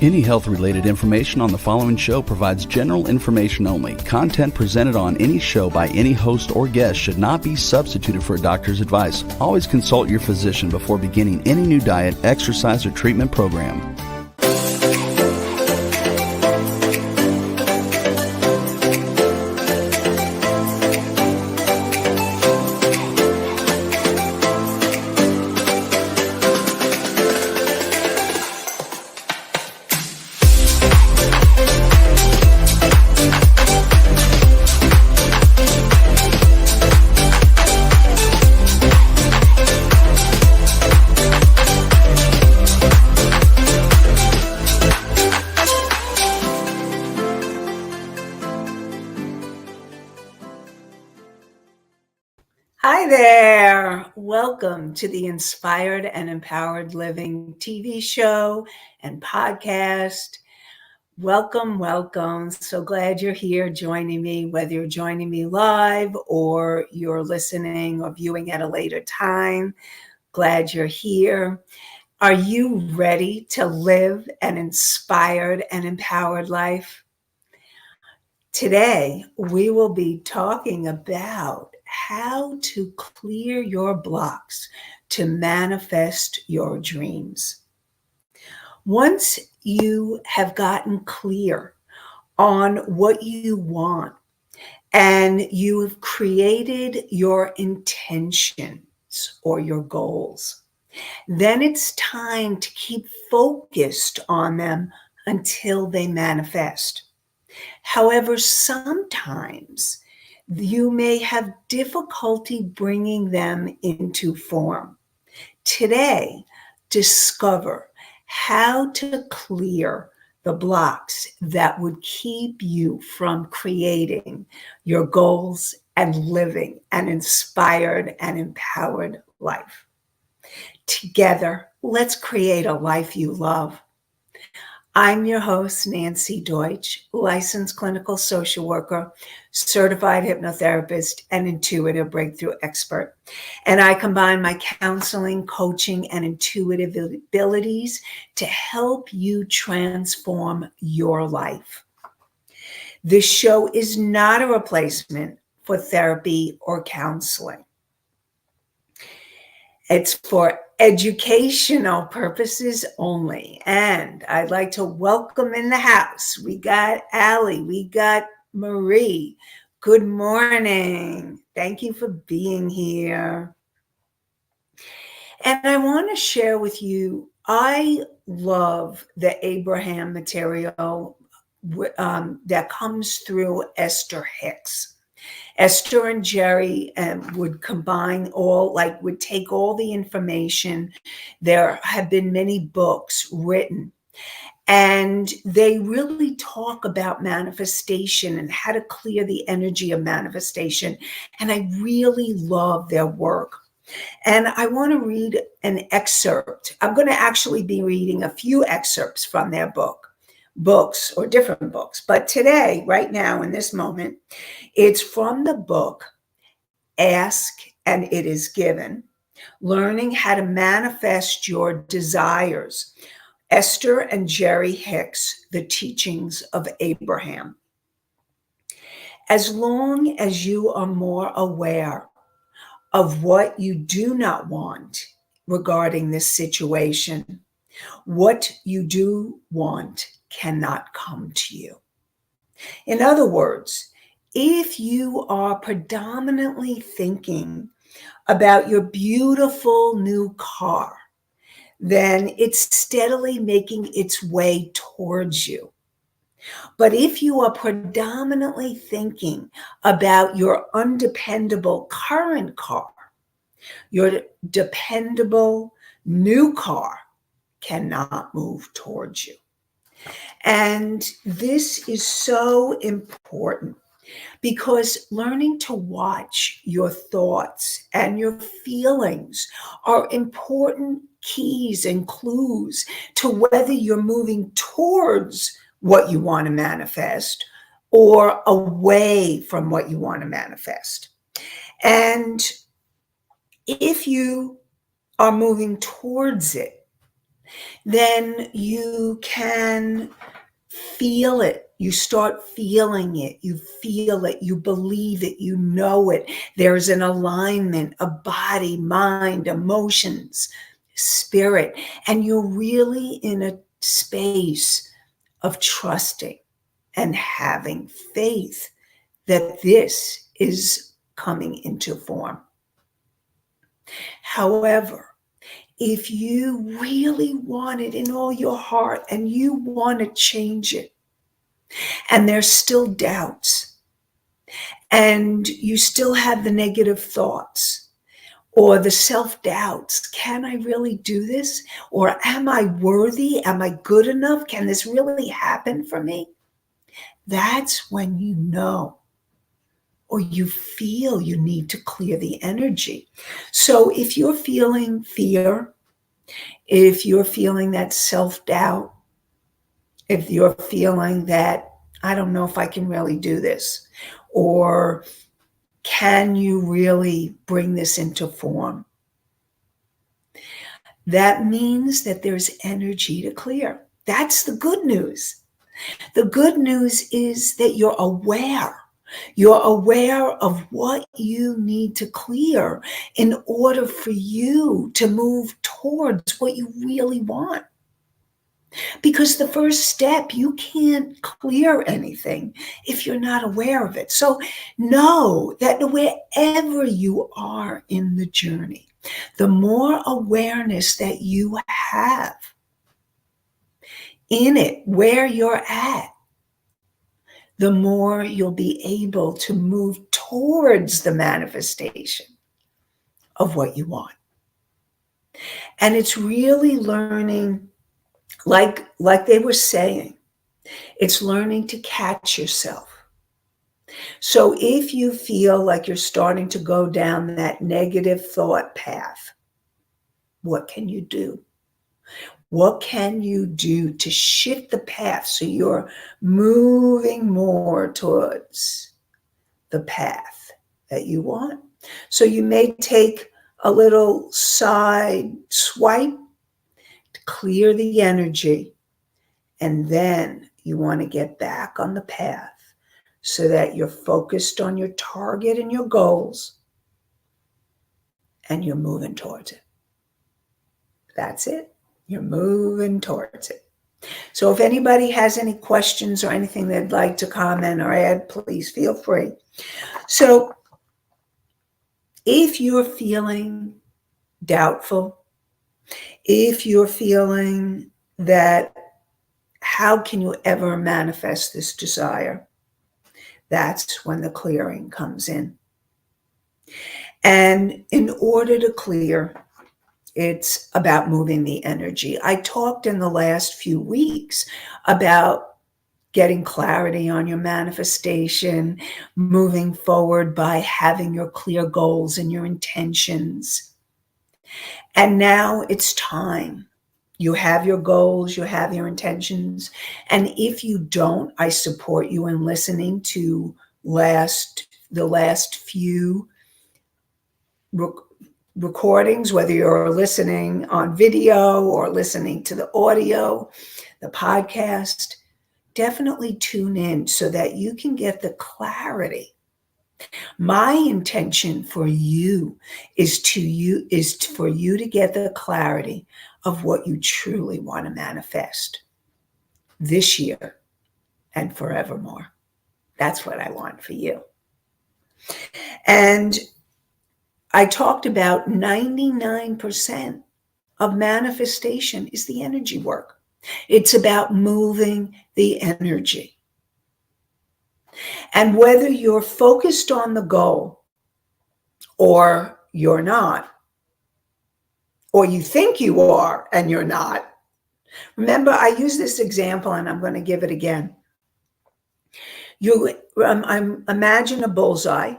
Any health-related information on the following show provides general information only. Content presented on any show by any host or guest should not be substituted for a doctor's advice. Always consult your physician before beginning any new diet, exercise, or treatment program. Hi there. Welcome to the Inspired and Empowered Living TV show and podcast. Welcome, welcome. So glad you're here joining me, whether you're joining me live or you're listening or viewing at a later time. Glad you're here. Are you ready to live an inspired and empowered life? Today, we will be talking about how to clear your blocks to manifest your dreams. Once you have gotten clear on what you want and you have created your intentions or your goals, then it's time to keep focused on them until they manifest. However, sometimes you may have difficulty bringing them into form. Today, discover how to clear the blocks that would keep you from creating your goals and living an inspired and empowered life. Together, let's create a life you love. I'm your host, Nanci Deutsch, licensed clinical social worker, certified hypnotherapist, and intuitive breakthrough expert. And I combine my counseling, coaching, and intuitive abilities to help you transform your life. This show is not a replacement for therapy or counseling. It's for educational purposes only. And I'd like to welcome in the house. We got Allie, we got Marie. Good morning. Thank you for being here. And I want to share with you, I love the Abraham material that comes through Esther Hicks. Esther and Jerry would combine would take all the information. There have been many books written, and they really talk about manifestation and how to clear the energy of manifestation. And I really love their work. And I want to read an excerpt. I'm going to actually be reading a few excerpts from their books or different books. But today, right now, in this moment, it's from the book, Ask and It Is Given, Learning How to Manifest Your Desires. Esther and Jerry Hicks, The Teachings of Abraham. As long as you are more aware of what you do not want regarding this situation, what you do want cannot come to you. In other words, if you are predominantly thinking about your beautiful new car, then it's steadily making its way towards you. But if you are predominantly thinking about your undependable current car, your dependable new car cannot move towards you. And this is so important because learning to watch your thoughts and your feelings are important keys and clues to whether you're moving towards what you want to manifest or away from what you want to manifest. And if you are moving towards it, then you can feel it. You start feeling it. You feel it. You believe it. You know it. There's an alignment of body, mind, emotions, spirit. And you're really in a space of trusting and having faith that this is coming into form. However, if you really want it in all your heart and you want to change it, and there's still doubts, and you still have the negative thoughts or the self-doubts, can I really do this? Or am I worthy? Am I good enough? Can this really happen for me? That's when you know or you feel you need to clear the energy. So if you're feeling fear, if you're feeling that self-doubt, if you're feeling that, I don't know if I can really do this, or can you really bring this into form? That means that there's energy to clear. That's the good news. The good news is that you're aware. You're aware of what you need to clear in order for you to move towards what you really want. Because the first step, you can't clear anything if you're not aware of it. So know that wherever you are in the journey, the more awareness that you have in it, where you're at, the more you'll be able to move towards the manifestation of what you want. And it's really learning, like they were saying, it's learning to catch yourself. So if you feel like you're starting to go down that negative thought path, what can you do? What can you do to shift the path so you're moving more towards the path that you want? So you may take a little side swipe to clear the energy, and then you want to get back on the path so that you're focused on your target and your goals and you're moving towards it. That's it. You're moving towards it. So if anybody has any questions or anything they'd like to comment or add, please feel free. So if you're feeling doubtful, if you're feeling that how can you ever manifest this desire, that's when the clearing comes in. And in order to clear, it's about moving the energy. I talked in the last few weeks about getting clarity on your manifestation, moving forward by having your clear goals and your intentions. And now it's time. You have your goals, you have your intentions. And if you don't, I support you in listening to the last few recordings, whether you're listening on video or listening to the audio, the podcast. Definitely tune in so that you can get the clarity. My intention for you is for you to get the clarity of what you truly want to manifest this year and forevermore. That's what I want for you. And I talked about 99% of manifestation is the energy work. It's about moving the energy. And whether you're focused on the goal or you're not, or you think you are and you're not. Remember, I use this example and I'm going to give it again. Imagine a bullseye,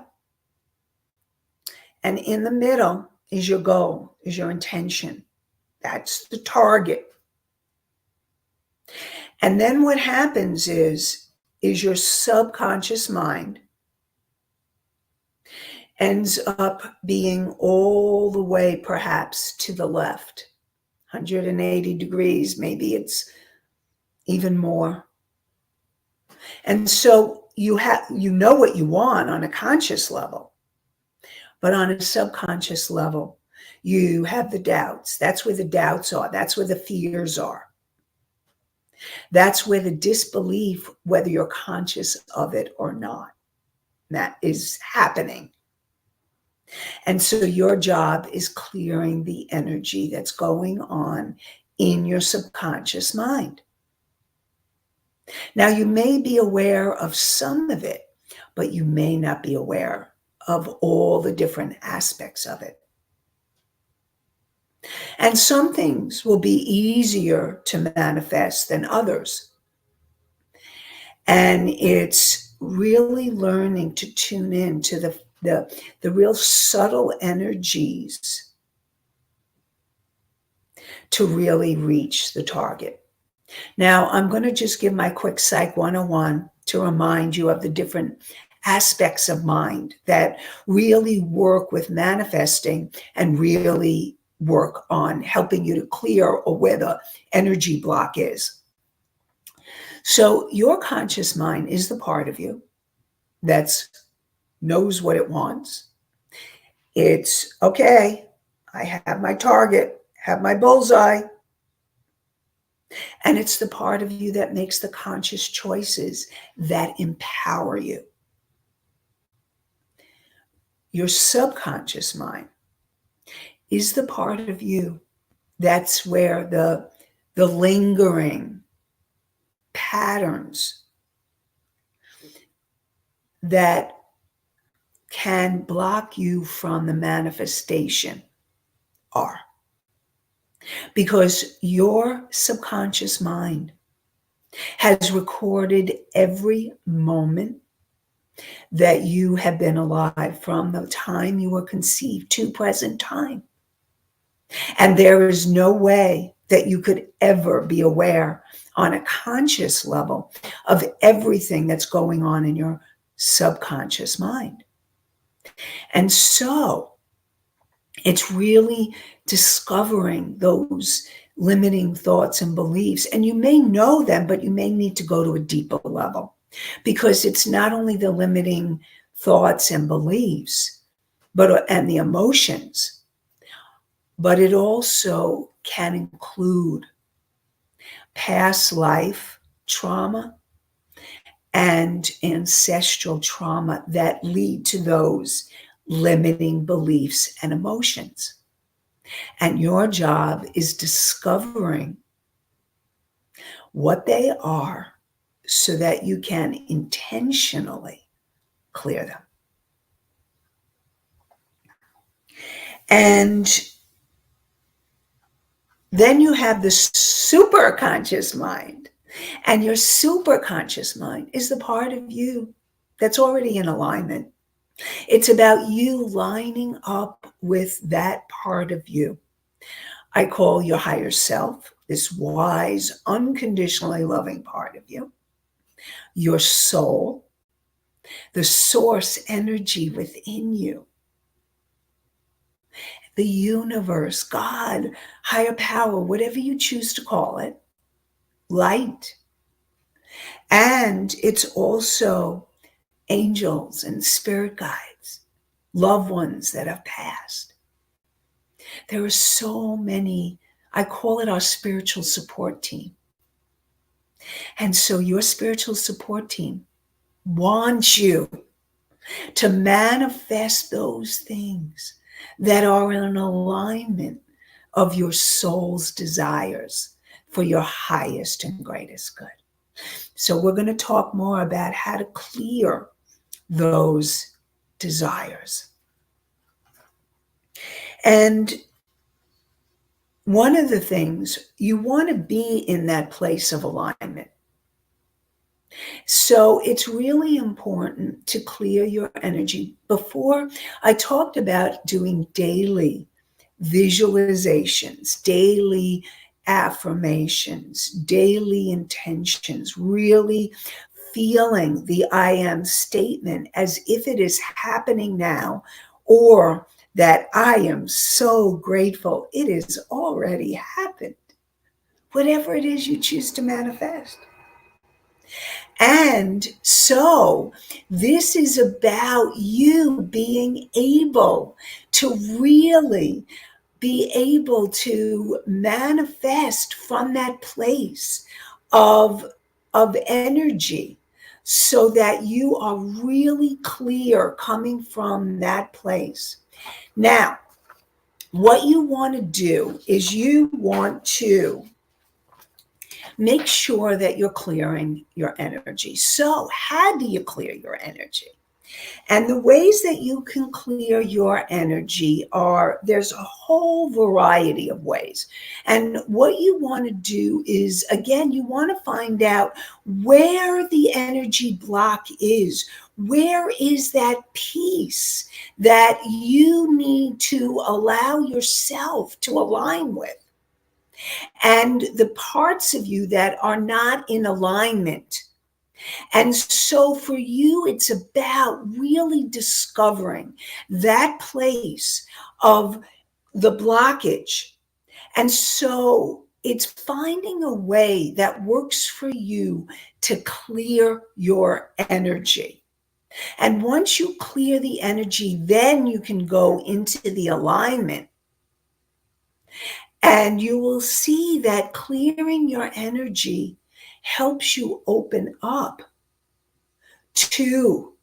and in the middle is your goal, is your intention. That's the target. And then what happens is your subconscious mind ends up being all the way perhaps to the left, 180 degrees, maybe it's even more. And so you know what you want on a conscious level, but on a subconscious level, you have the doubts. That's where the doubts are. That's where the fears are. That's where the disbelief, whether you're conscious of it or not, that is happening. And so your job is clearing the energy that's going on in your subconscious mind. Now, you may be aware of some of it, but you may not be aware of all the different aspects of it. And some things will be easier to manifest than others. And it's really learning to tune in to the real subtle energies to really reach the target. Now, I'm going to just give my quick Psych 101 to remind you of the different aspects of mind that really work with manifesting and really work on helping you to clear or where the energy block is. So your conscious mind is the part of you that knows what it wants. It's okay, I have my target, have my bullseye. And it's the part of you that makes the conscious choices that empower you. Your subconscious mind is the part of you that's where the lingering patterns that can block you from the manifestation are. Because your subconscious mind has recorded every moment that you have been alive from the time you were conceived to present time. And there is no way that you could ever be aware on a conscious level of everything that's going on in your subconscious mind. And so it's really discovering those limiting thoughts and beliefs. And you may know them, but you may need to go to a deeper level, because it's not only the limiting thoughts and beliefs, and the emotions, but it also can include past life trauma and ancestral trauma that lead to those limiting beliefs and emotions. And your job is discovering what they are so that you can intentionally clear them. And then you have the superconscious mind. And your superconscious mind is the part of you that's already in alignment. It's about you lining up with that part of you. I call your higher self, this wise, unconditionally loving part of you, your soul, the source energy within you, the universe, God, higher power, whatever you choose to call it, light. And it's also angels and spirit guides, loved ones that have passed. There are so many, I call it our spiritual support team. And so your spiritual support team wants you to manifest those things that are in alignment of your soul's desires for your highest and greatest good. So we're going to talk more about how to clear those desires. And one of the things, you want to be in that place of alignment. So it's really important to clear your energy. Before, I talked about doing daily visualizations, daily affirmations, daily intentions, really feeling the I am statement as if it is happening now, or that I am so grateful it has already happened. Whatever it is you choose to manifest. And so this is about you being able to really be able to manifest from that place of, of energy, so that you are really clear coming from that place. Now, what you want to do is you want to make sure that you're clearing your energy. So, how do you clear your energy? And the ways that you can clear your energy are, there's a whole variety of ways. And what you want to do is, again, you want to find out where the energy block is. Where is that piece that you need to allow yourself to align with? And the parts of you that are not in alignment. And so for you, it's about really discovering that place of the blockage. And so it's finding a way that works for you to clear your energy. And once you clear the energy, then you can go into the alignment. And you will see that clearing your energy helps you open up to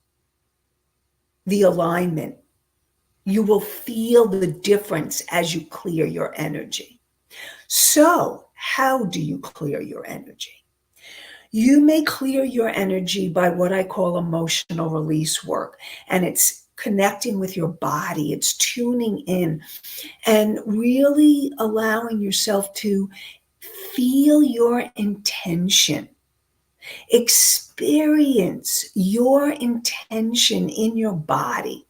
the alignment. You will feel the difference as you clear your energy. So, how do you clear your energy? You may clear your energy by what I call emotional release work, and it's connecting with your body, it's tuning in and really allowing yourself to feel your intention. Experience your intention in your body.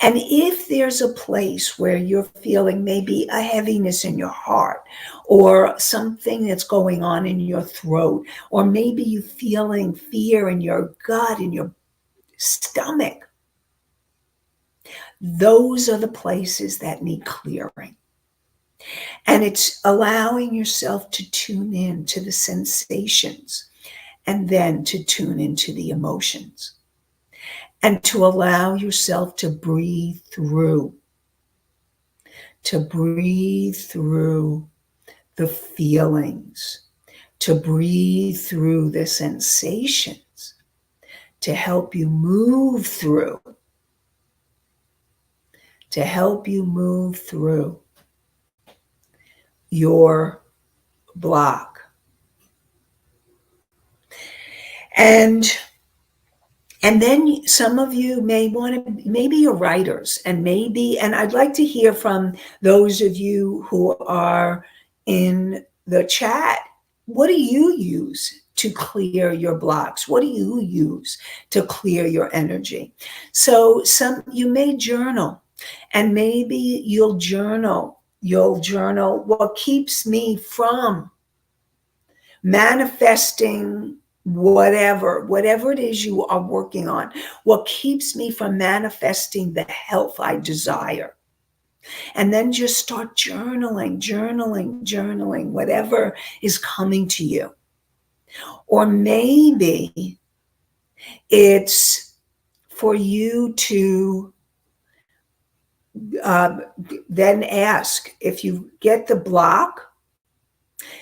And if there's a place where you're feeling maybe a heaviness in your heart, or something that's going on in your throat, or maybe you feeling fear in your gut, in your stomach, those are the places that need clearing. And it's allowing yourself to tune in to the sensations, and then to tune into the emotions, and to allow yourself to breathe through the feelings, to breathe through the sensations, to help you move through, your block. And then some of you may want to, maybe you're writers, and I'd like to hear from those of you who are in the chat. What do you use to clear your blocks? What do you use to clear your energy? So you may journal, and maybe you'll journal what keeps me from manifesting whatever it is you are working on, what keeps me from manifesting the health I desire. And then just start journaling, whatever is coming to you. Or maybe it's for you to then ask, if you get the block,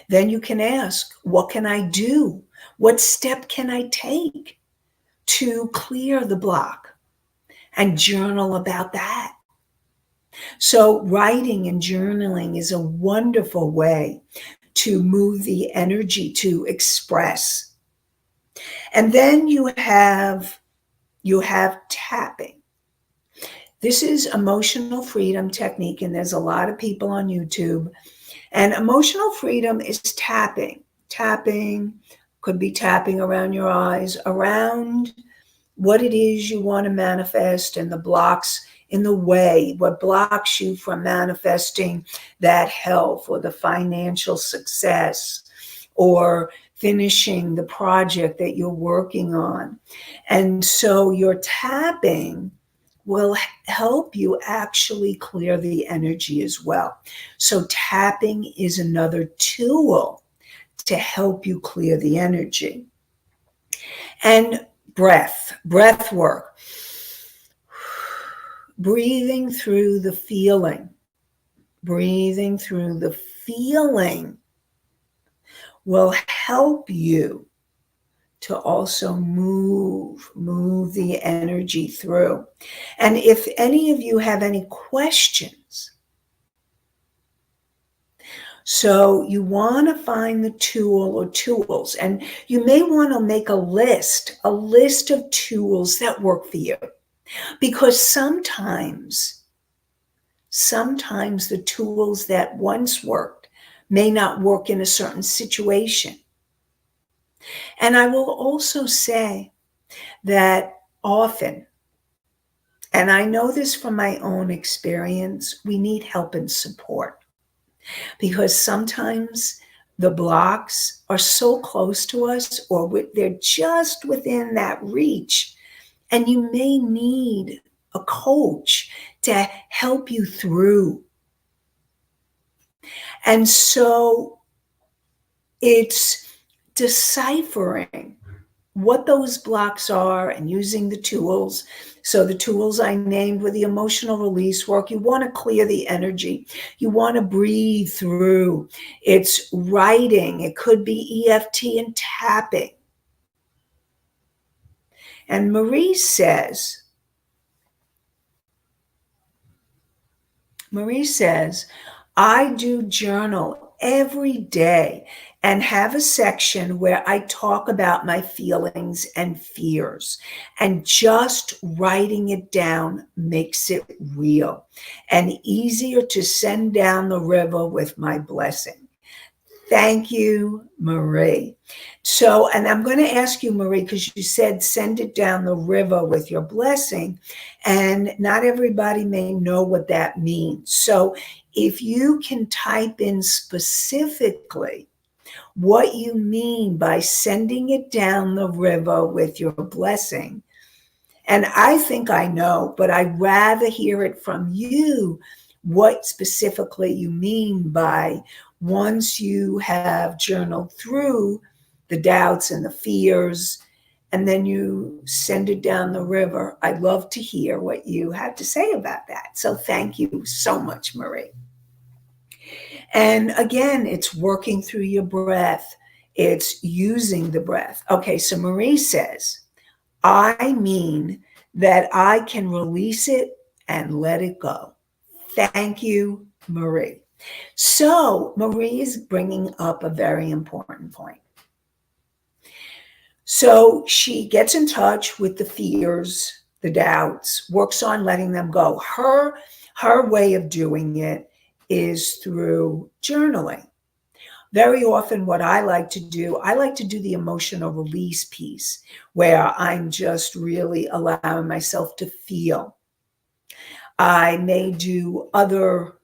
then you can ask, what can I do? What step can I take to clear the block? And journal about that. So writing and journaling is a wonderful way to move the energy, to express. And then you have tapping. This is emotional freedom technique, and there's a lot of people on YouTube. And emotional freedom is tapping. Tapping could be tapping around your eyes, around what it is you want to manifest, and the blocks in the way, what blocks you from manifesting that health or the financial success or finishing the project that you're working on. And so you're tapping will help you actually clear the energy as well. So tapping is another tool to help you clear the energy. And breath work. Breathing through the feeling. Breathing through the feeling will help you to also move the energy through. And if any of you have any questions, so you want to find the tool or tools, and you may want to make a list of tools that work for you, because sometimes the tools that once worked may not work in a certain situation. And I will also say that often, and I know this from my own experience, we need help and support, because sometimes the blocks are so close to us, or they're just within that reach, and you may need a coach to help you through. And so it's deciphering what those blocks are and using the tools. So the tools I named were the emotional release work. You want to clear the energy. You want to breathe through. It's writing. It could be EFT and tapping. And Marie says, I do journal every day and have a section where I talk about my feelings and fears, and just writing it down makes it real and easier to send down the river with my blessing. Thank you, Marie. So, and I'm going to ask you, Marie, because you said send it down the river with your blessing, and not everybody may know what that means. So if you can type in specifically what you mean by sending it down the river with your blessing, and I think I know, but I'd rather hear it from you, what specifically you mean by, once you have journaled through the doubts and the fears, and then you send it down the river. I'd love to hear what you had to say about that. So thank you so much, Marie. And again, it's working through your breath. It's using the breath. Okay, so Marie says, I mean that I can release it and let it go. Thank you, Marie. So Marie is bringing up a very important point. So she gets in touch with the fears, the doubts, works on letting them go. Her way of doing it is through journaling. Very often what I like to do the emotional release piece, where I'm just really allowing myself to feel. I may do other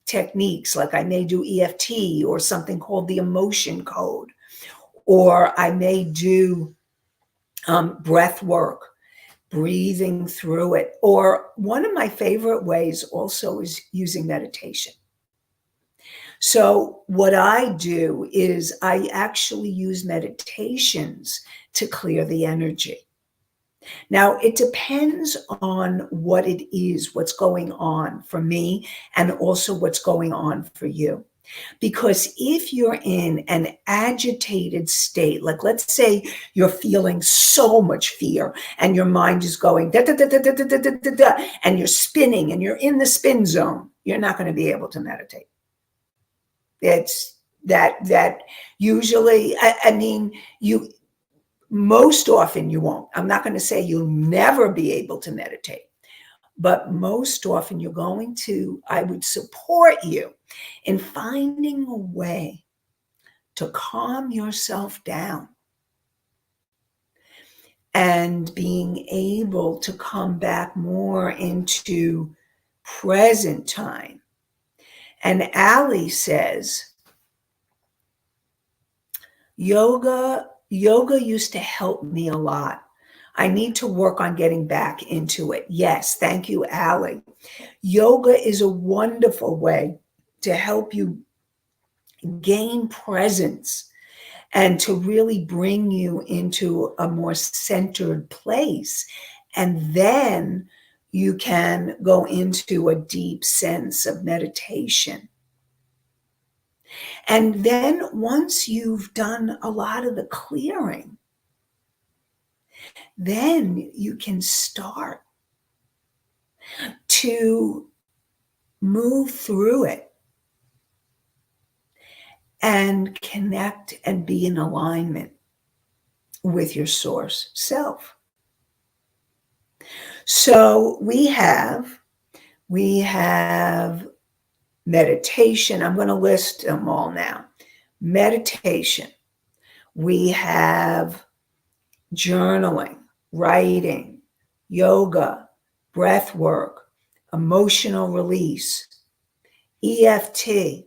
techniques, like I may do EFT or something called the emotion code, or I may do breath work, breathing through it. Or one of my favorite ways also is using meditation. So what I do is I actually use meditations to clear the energy. Now, it depends on what it is, what's going on for me, and also what's going on for you. Because if you're in an agitated state, like let's say you're feeling so much fear and your mind is going da, da, da, da, da, da, da, da, da, and you're spinning and you're in the spin zone, you're not going to be able to meditate. It's that usually, I mean, you most often you won't. I'm not going to say you'll never be able to meditate, but most often you're going to, I would support you in finding a way to calm yourself down and being able to come back more into present time. And Allie says, yoga used to help me a lot. I need to work on getting back into it. Yes, thank you, Allie. Yoga is a wonderful way to help you gain presence and to really bring you into a more centered place. And then you can go into a deep sense of meditation. And then once you've done a lot of the clearing, then you can start to move through it and connect and be in alignment with your source self. So we have meditation. I'm going to list them all now. Meditation. We have journaling, writing, yoga, breath work, emotional release, EFT.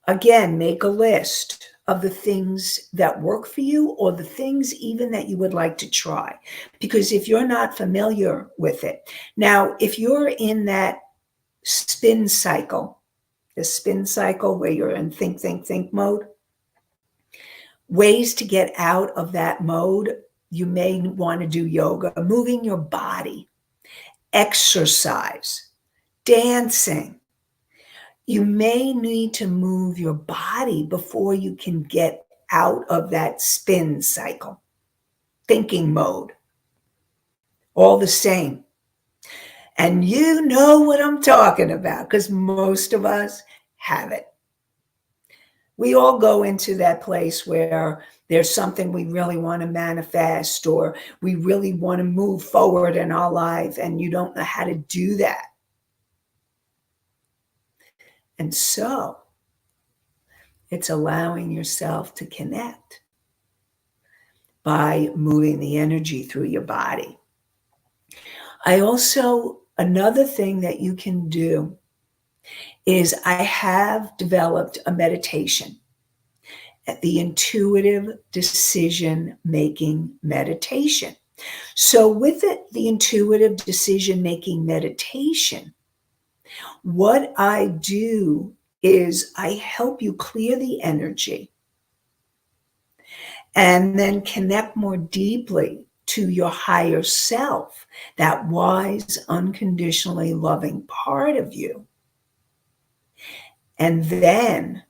Again, make a list of the things that work for you or the things even that you would like to try. Because if you're not familiar with it, now, if you're in that spin cycle, the spin cycle where you're in think, think, think mode, ways to get out of that mode, you may want to do yoga, moving your body, exercise, dancing. You may need to move your body before you can get out of that spin cycle, thinking mode, all the same. And you know what I'm talking about because most of us have it. We all go into that place where there's something we really want to manifest or we really want to move forward in our life and you don't know how to do that. And so it's allowing yourself to connect by moving the energy through your body. Another thing that you can do is I have developed a meditation, the intuitive decision-making meditation. So with it, the intuitive decision-making meditation, what I do is I help you clear the energy and then connect more deeply to your higher self, that wise, unconditionally loving part of you. And then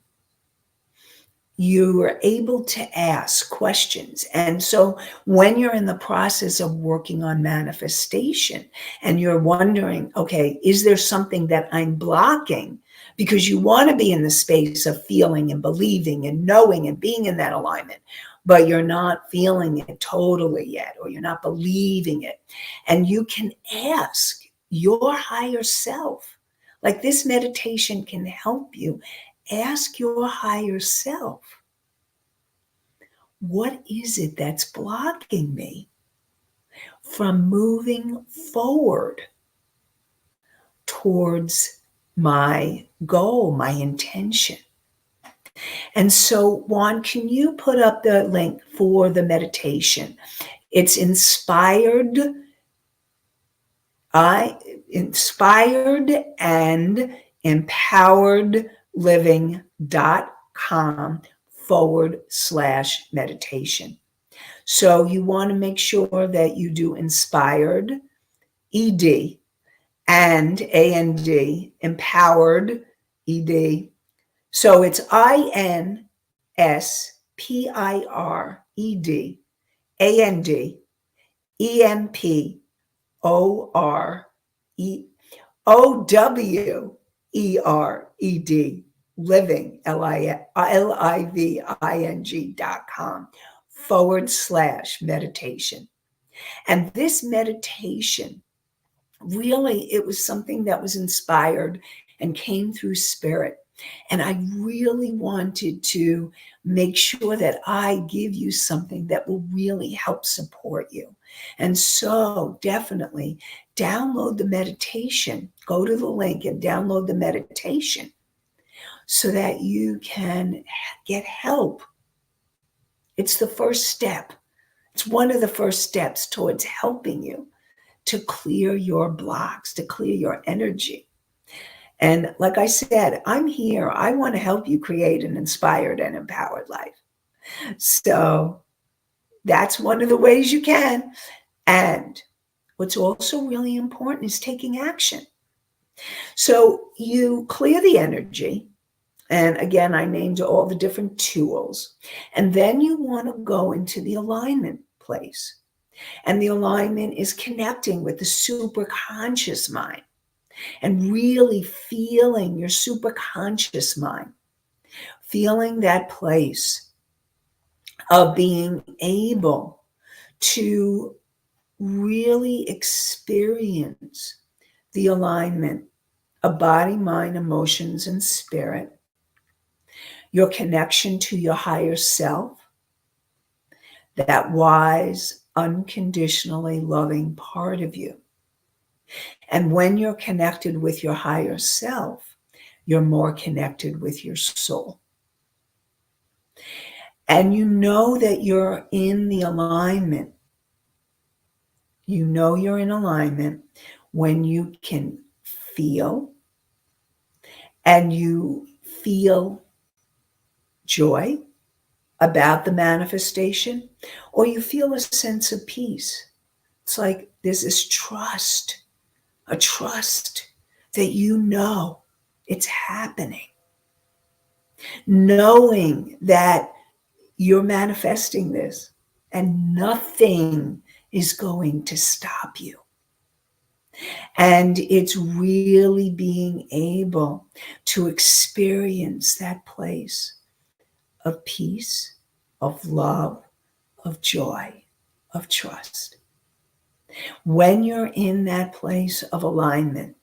you are able to ask questions. And so when you're in the process of working on manifestation and you're wondering, okay, is there something that I'm blocking? Because you want to be in the space of feeling and believing and knowing and being in that alignment, but you're not feeling it totally yet, or you're not believing it. And you can ask your higher self, like this meditation can help you. Ask your higher self, what is it that's blocking me from moving forward towards my goal, my intention? And so, Juan, can you put up the link for the meditation? It's inspired and empoweredliving.com/meditation. So you want to make sure that you do inspired, ED, and AND, empowered, ED. So it's INSPIRED, AND, EMPOWERED, living, living.com/meditation. And this meditation, really, it was something that was inspired and came through spirit. And I really wanted to make sure that I give you something that will really help support you. And so definitely download the meditation. Go to the link and download the meditation so that you can get help. It's the first step It's one of the first steps towards helping you to clear your blocks, to clear your energy. And like I said, I'm here. I want to help you create an inspired and empowered life. So that's one of the ways you can. And what's also really important is taking action. So you clear the energy. And again, I named all the different tools. And then you want to go into the alignment place. And the alignment is connecting with the superconscious mind and really feeling your superconscious mind, feeling that place of being able to really experience the alignment of body, mind, emotions, and spirit, your connection to your higher self, that wise, unconditionally loving part of you. And when you're connected with your higher self, you're more connected with your soul. And you know that you're in the alignment. You know you're in alignment when you can feel, and you feel joy about the manifestation, or you feel a sense of peace. It's like there's this trust, a trust that you know it's happening. Knowing that you're manifesting this and nothing is going to stop you. And it's really being able to experience that place of peace, of love, of joy, of trust. When you're in that place of alignment,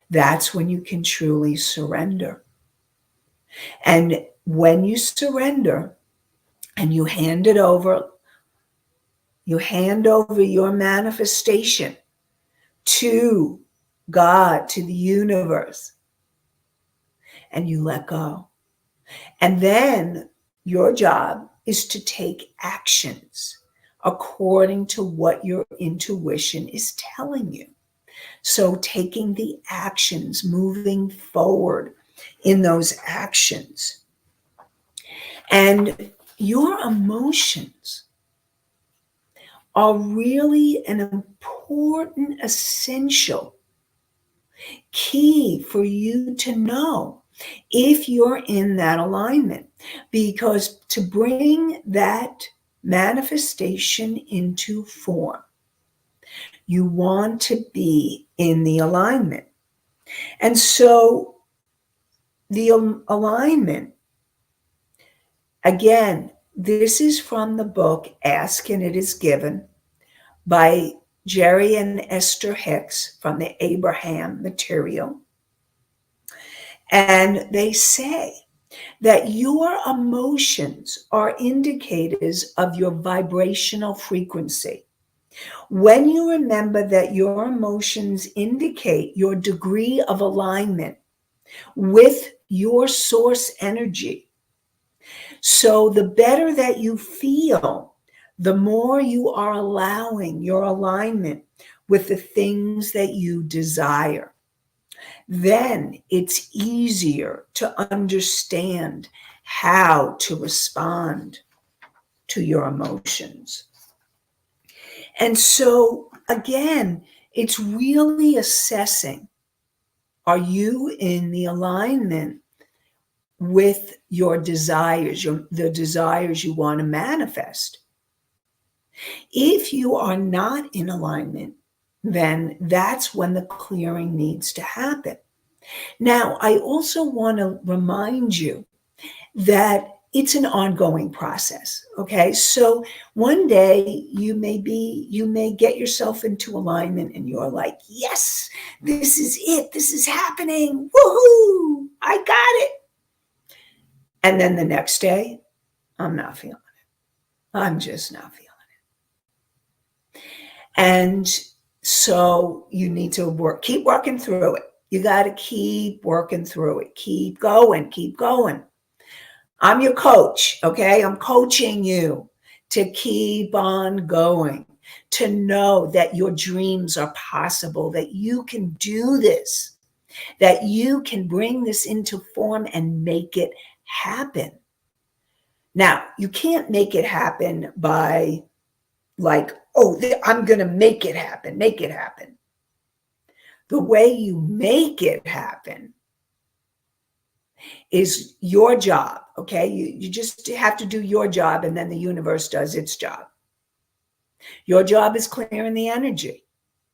that's when you can truly surrender. And when you surrender and you hand it over, you hand over your manifestation to God, to the universe, and you let go. And then your job is to take actions according to what your intuition is telling you. So taking the actions, moving forward in those actions. And your emotions are really an important, essential key for you to know if you're in that alignment, because to bring that manifestation into form, you want to be in the alignment. And so the alignment, again, this is from the book Ask and It Is Given by Jerry and Esther Hicks from the Abraham Material. And they say that your emotions are indicators of your vibrational frequency. When you remember that your emotions indicate your degree of alignment with your source energy, so the better that you feel, the more you are allowing your alignment with the things that you desire. Then it's easier to understand how to respond to your emotions. And so, again, it's really assessing, are you in the alignment with your desires, the desires you want to manifest? If you are not in alignment, then that's when the clearing needs to happen. Now, I also want to remind you that it's an ongoing process. Okay. So one day you may get yourself into alignment and you're like, yes, this is it. This is happening. Woohoo! I got it. And then the next day, I'm not feeling it. I'm just not feeling it. And so you need to keep working through it. You got to keep working through it. Keep going, keep going. I'm your coach, okay? I'm coaching you to keep on going, to know that your dreams are possible, that you can do this, that you can bring this into form and make it happen. Now, you can't make it happen by like, oh, I'm going to make it happen, make it happen. The way you make it happen is your job, okay? You just have to do your job, and then the universe does its job. Your job is clearing the energy.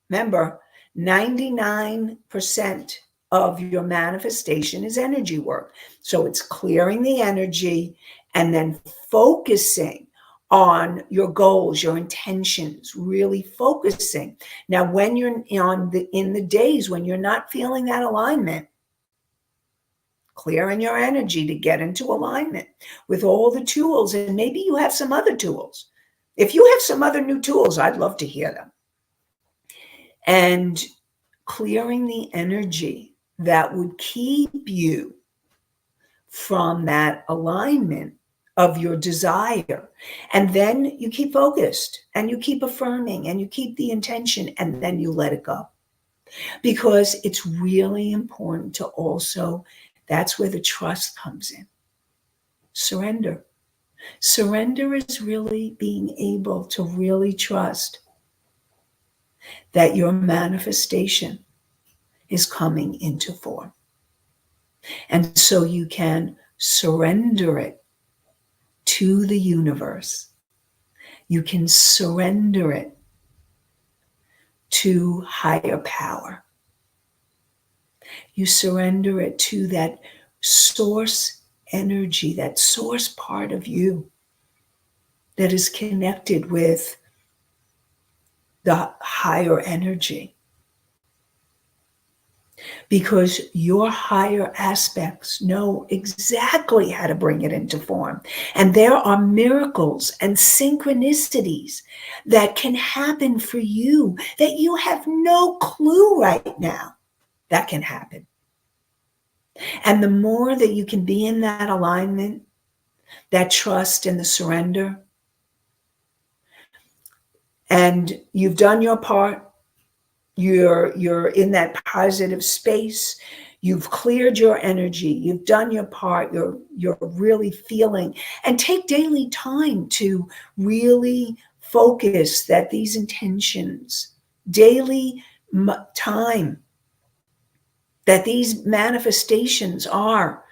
Remember, 99% of your manifestation is energy work. So it's clearing the energy and then focusing on your goals, your intentions, really focusing. Now, when you're in the days when you're not feeling that alignment, clearing your energy to get into alignment with all the tools. And maybe you have some other tools. If you have some other new tools, I'd love to hear them. And clearing the energy that would keep you from that alignment of your desire. And then you keep focused and you keep affirming and you keep the intention, and then you let it go. Because it's really important to also, that's where the trust comes in. Surrender. Surrender is really being able to really trust that your manifestation is coming into form. And so you can surrender it to the universe. You can surrender it to higher power. You surrender it to that source energy, that source part of you that is connected with the higher energy. Because your higher aspects know exactly how to bring it into form. And there are miracles and synchronicities that can happen for you that you have no clue right now that can happen. And the more that you can be in that alignment, that trust and the surrender, and you've done your part, you're in that positive space, you've cleared your energy, you've done your part, you're really feeling, and take daily time to really focus that these intentions, daily time, that these manifestations are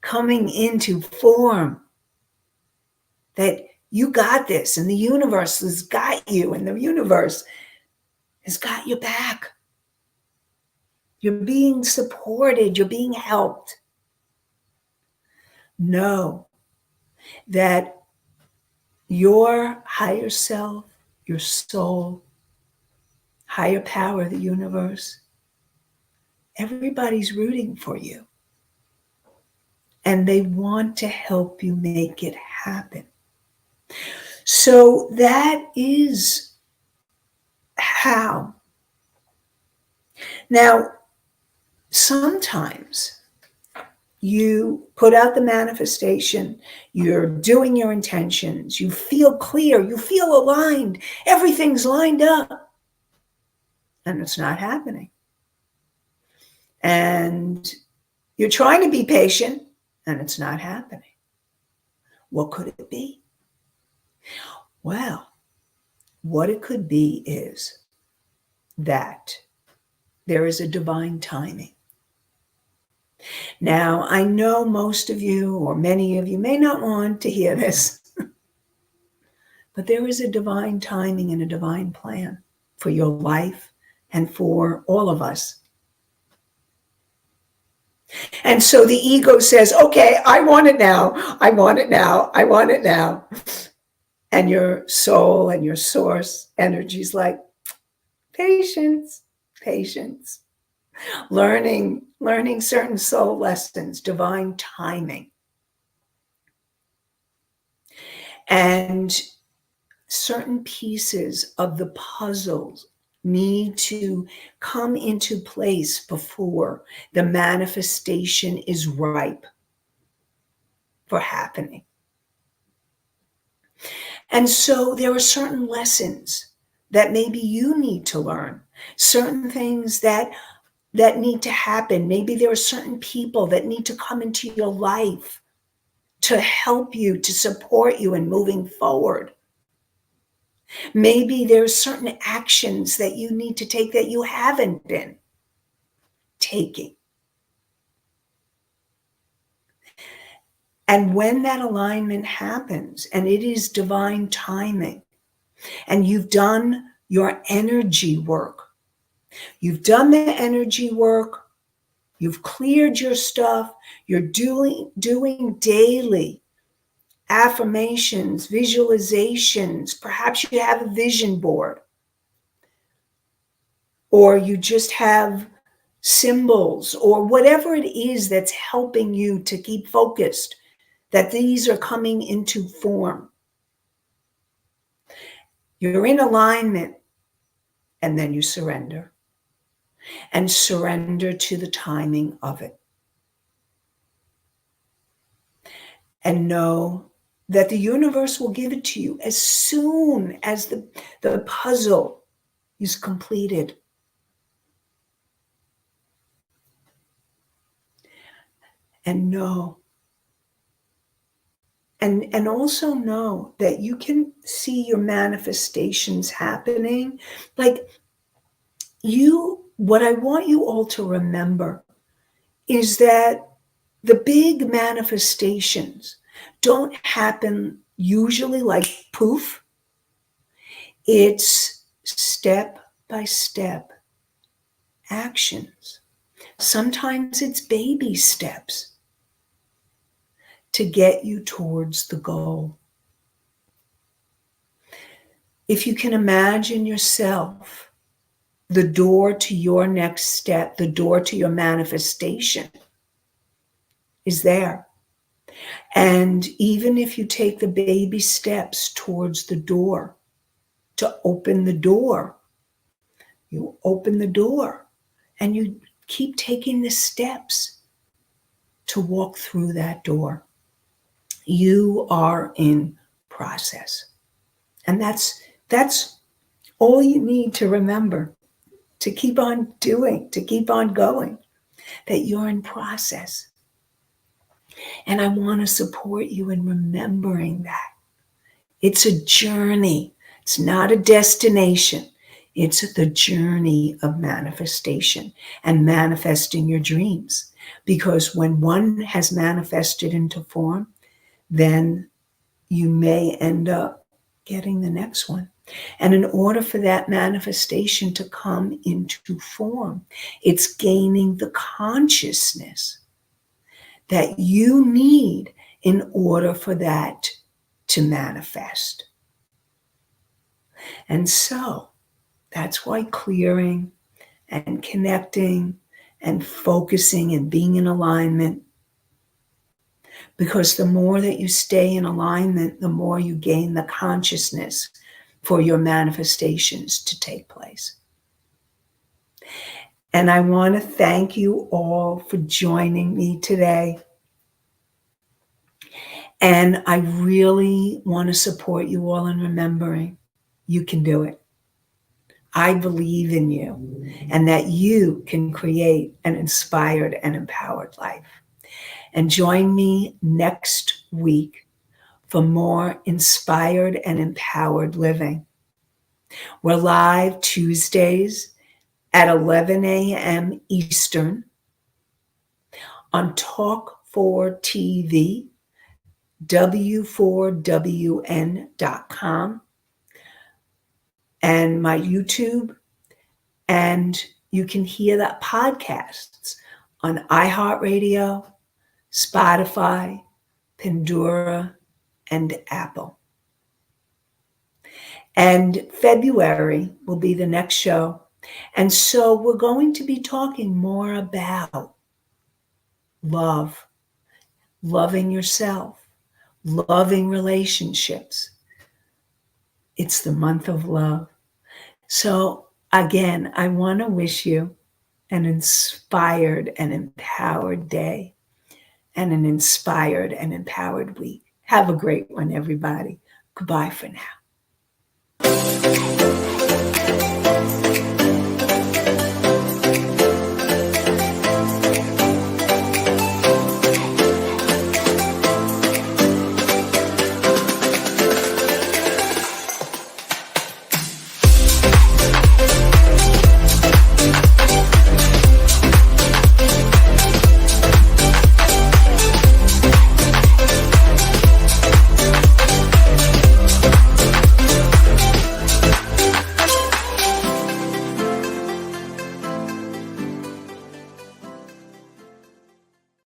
coming into form, that you got this, and the universe has got you, and the universe has got your back. You're being supported, you're being helped. Know that your higher self, your soul, higher power, the universe, everybody's rooting for you. And they want to help you make it happen. So that is how. Now, sometimes you put out the manifestation, you're doing your intentions, you feel clear, you feel aligned, everything's lined up, and it's not happening. And you're trying to be patient, and it's not happening. What could it be? Well, what it could be is that there is a divine timing. Now, I know most of you, or many of you, may not want to hear this, but there is a divine timing and a divine plan for your life and for all of us. And so the ego says, okay, I want it now. I want it now. I want it now. And your soul and your source energy is like, patience, patience. Learning certain soul lessons, divine timing. And certain pieces of the puzzles need to come into place before the manifestation is ripe for happening. And so there are certain lessons that maybe you need to learn, certain things that need to happen. Maybe there are certain people that need to come into your life to help you, to support you in moving forward. Maybe there's certain actions that you need to take that you haven't been taking. And when that alignment happens, and it is divine timing, and you've done your energy work, you've done the energy work, you've cleared your stuff, you're doing daily affirmations, visualizations, perhaps you have a vision board, or you just have symbols, or whatever it is that's helping you to keep focused, that these are coming into form. You're in alignment, and then you surrender. And surrender to the timing of it. And know that the universe will give it to you as soon as the puzzle is completed. And know. And also know that you can see your manifestations happening. Like what I want you all to remember is that the big manifestations don't happen usually like poof. It's step by step actions. Sometimes it's baby steps to get you towards the goal. If you can imagine yourself, the door to your next step, the door to your manifestation is there. And even if you take the baby steps towards the door, to open the door, you open the door and you keep taking the steps to walk through that door. You are in process. And that's all you need to remember, to keep on doing, to keep on going, that you're in process. And I want to support you in remembering that. It's a journey. It's not a destination. It's the journey of manifestation and manifesting your dreams. Because when one has manifested into form, then you may end up getting the next one. And in order for that manifestation to come into form, it's gaining the consciousness that you need in order for that to manifest. And so that's why clearing and connecting and focusing and being in alignment, because the more that you stay in alignment, the more you gain the consciousness for your manifestations to take place. And I want to thank you all for joining me today. And I really want to support you all in remembering you can do it. I believe in you and that you can create an inspired and empowered life. And join me next week for more inspired and empowered living. We're live Tuesdays at 11 a.m. Eastern on Talk 4 TV, w4wn.com, and my YouTube. And you can hear the podcasts on iHeartRadio, Spotify, Pandora, and Apple. And February will be the next show. And so we're going to be talking more about love, loving yourself, loving relationships. It's the month of love. So again, I want to wish you an inspired and empowered day and an inspired and empowered week. Have a great one, everybody. Goodbye for now.